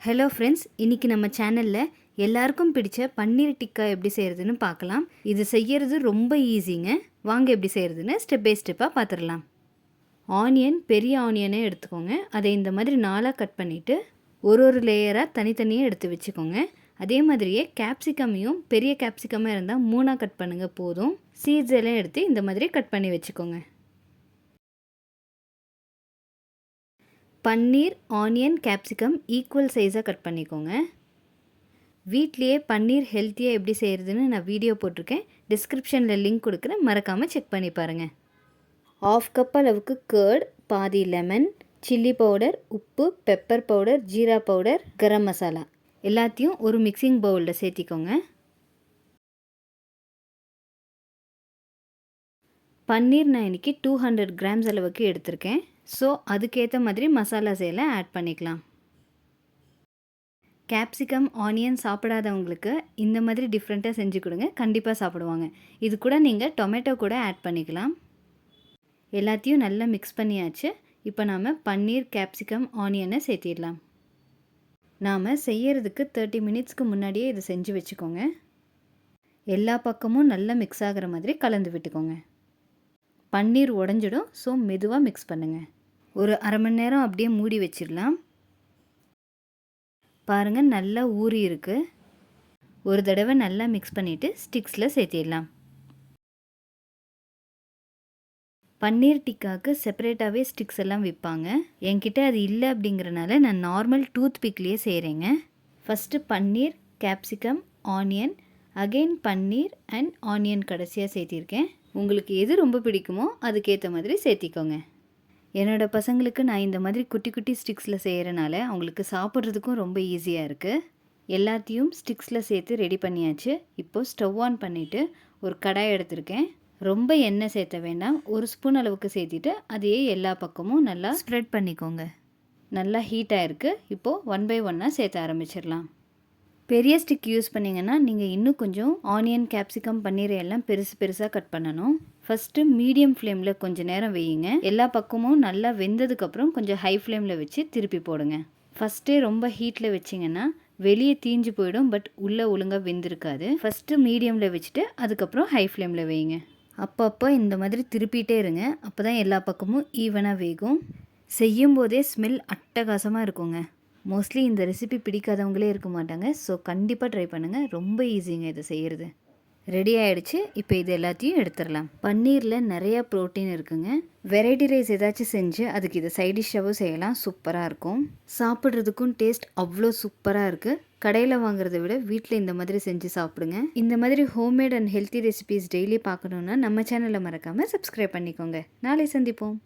Hello friends, இன்றைக்கி நம்ம சேனலில் எல்லாருக்கும் பிடிச்ச பன்னீர் டிக்கா எப்படி செய்கிறதுன்னு பார்க்கலாம். இது செய்கிறது ரொம்ப ஈஸிங்க. வாங்க எப்படி செய்கிறதுன்னு ஸ்டெப் பை ஸ்டெப்பாக பார்த்துடலாம். பெரிய ஆனியனை எடுத்துக்கோங்க. அதை இந்த மாதிரி 4ஆக கட் பண்ணிவிட்டு ஒரு லேயராக தனித்தனியாக எடுத்து வச்சுக்கோங்க. அதே மாதிரியே கேப்சிகமையும் பெரிய கேப்சிகமாக இருந்தால் 3ஆக கட் பண்ணுங்கள் போதும். சீட்ஸ் எல்லாம் எடுத்து இந்த மாதிரி கட் பண்ணி வச்சுக்கோங்க. பன்னீர், ஆனியன், கேப்சிகம் ஈக்குவல் சைஸாக கட் பண்ணிக்கோங்க. வீட்லேயே பன்னீர் ஹெல்த்தியாக எப்படி செய்கிறதுன்னு நான் வீடியோ போட்டிருக்கேன். டிஸ்கிரிப்ஷனில் லிங்க் கொடுக்குறேன், மறக்காமல் செக் பண்ணி பாருங்கள். 1/2 கப் அளவுக்கு கர்ட், பாதி லெமன், சில்லி பவுடர், உப்பு, pepper powder, jeera powder, garam masala எல்லாத்தையும் ஒரு மிக்சிங் பவுலில் சேர்த்திக்கோங்க. பன்னீர் நான் இன்றைக்கி 200 கிராம்ஸ் அளவுக்கு எடுத்திருக்கேன். ஸோ அதுக்கேற்ற மாதிரி மசாலாஸ் எல்லாம் ஆட் பண்ணிக்கலாம். கேப்சிகம், ஆனியன் சாப்பிடாதவங்களுக்கு இந்த மாதிரி டிஃப்ரெண்ட்டாக செஞ்சு கொடுங்க, கண்டிப்பாக சாப்பிடுவாங்க. இது கூட நீங்கள் டொமேட்டோ கூட ஆட் பண்ணிக்கலாம். எல்லாத்தையும் நல்லா மிக்ஸ் பண்ணியாச்சு. இப்போ நாம் பன்னீர், கேப்சிகம், ஆனியனை சேர்த்திடலாம். நாம் செய்யறதுக்கு 30 மினிட்ஸ்க்கு முன்னாடியே இதை செஞ்சு வச்சுக்கோங்க. எல்லா பக்கமும் நல்லா மிக்ஸ் ஆகிற மாதிரி கலந்து விட்டுக்கோங்க. பன்னீர் உடஞ்சிடும், ஸோ மெதுவாக மிக்ஸ் பண்ணுங்கள். ஒரு அரை மணி நேரம் அப்படியே மூடி வச்சிடலாம். பாருங்கள், நல்லா ஊறி இருக்குது. ஒரு தடவை நல்லா மிக்ஸ் பண்ணிவிட்டு ஸ்டிக்ஸில் சேர்த்திடலாம். பன்னீர் டிக்காவுக்கு செப்பரேட்டாகவே ஸ்டிக்ஸ் எல்லாம் விற்பாங்க. என்கிட்ட அது இல்லை அப்படிங்கிறனால நான் நார்மல் டூத் பிக்லேயே செய்கிறேங்க. First paneer, capsicum, onion, again paneer and onion கடைசியாக சேர்த்திருக்கேன். உங்களுக்கு எது ரொம்ப பிடிக்குமோ அதுக்கேற்ற மாதிரி சேர்த்திக்கோங்க. என்னோடய பசங்களுக்கு நான் இந்த மாதிரி குட்டி குட்டி ஸ்டிக்ஸில் செய்கிறனால அவங்களுக்கு சாப்பிட்றதுக்கும் ரொம்ப ஈஸியாக இருக்குது. எல்லாத்தையும் ஸ்டிக்ஸில் சேர்த்து ரெடி பண்ணியாச்சு. இப்போது ஸ்டவ் ஆன் பண்ணிவிட்டு ஒரு கடாய் எடுத்திருக்கேன். ரொம்ப எண்ணெய் சேர்த்த வேண்டாம், 1 ஸ்பூன் அளவுக்கு சேர்த்திட்டு அதையே எல்லா பக்கமும் நல்லா ஸ்ப்ரெட் பண்ணிக்கோங்க. நல்லா ஹீட்டாக இருக்குது. இப்போது 1 பை 1 சேர்த்த ஆரம்பிச்சிடலாம். பெரிய ஸ்டிக் யூஸ் பண்ணிங்கன்னா நீங்கள் இன்னும் கொஞ்சம் ஆனியன், கேப்சிகம், பன்னீரை எல்லாம் பெருசாக கட் பண்ணணும். ஃபஸ்ட்டு மீடியம் ஃப்ளேமில் கொஞ்சம் நேரம் வையுங்க. எல்லா பக்கமும் நல்லா வெந்ததுக்கப்புறம் கொஞ்சம் ஹை ஃப்ளேமில் வச்சு திருப்பி போடுங்க. ஃபஸ்ட்டே ரொம்ப ஹீட்டில் வச்சிங்கன்னா வெளியே தீஞ்சு போயிடும், பட் உள்ளே ஒழுங்காக வெந்திருக்காது. ஃபஸ்ட்டு மீடியமில் வச்சுட்டு அதுக்கப்புறம் ஹை ஃப்ளேமில் வையுங்க. அப்பப்போ இந்த மாதிரி திருப்பிகிட்டே இருங்க, அப்போ தான் எல்லா பக்கமும் ஈவனாக வேகும். செய்யும் போதே ஸ்மெல் அட்டகாசமாக இருக்குங்க. மோஸ்ட்லி இந்த ரெசிபி பிடிக்காதவங்களே இருக்க மாட்டாங்க. ஸோ கண்டிப்பாக ட்ரை பண்ணுங்கள், ரொம்ப ஈஸிங்க இதை செய்கிறது. ரெடி ஆகிடுச்சு. இப்போ இது எல்லாத்தையும் எடுத்துடலாம். பன்னீரில் நிறையா ப்ரோட்டீன் இருக்குங்க. வெரைட்டி ரைஸ் ஏதாச்சும் செஞ்சு அதுக்கு இதை சைட் டிஷ்ஷாகவும் செய்யலாம், சூப்பராக இருக்கும். சாப்பிட்றதுக்கும் டேஸ்ட் அவ்வளோ சூப்பராக இருக்குது. கடையில் வாங்குறத விட வீட்டில் இந்த மாதிரி செஞ்சு சாப்பிடுங்க. இந்த மாதிரி homemade and healthy recipes daily பார்க்கணுன்னா நம்ம சேனலை மறக்காமல் சப்ஸ்கிரைப் பண்ணிக்கோங்க. நாளை சந்திப்போம்.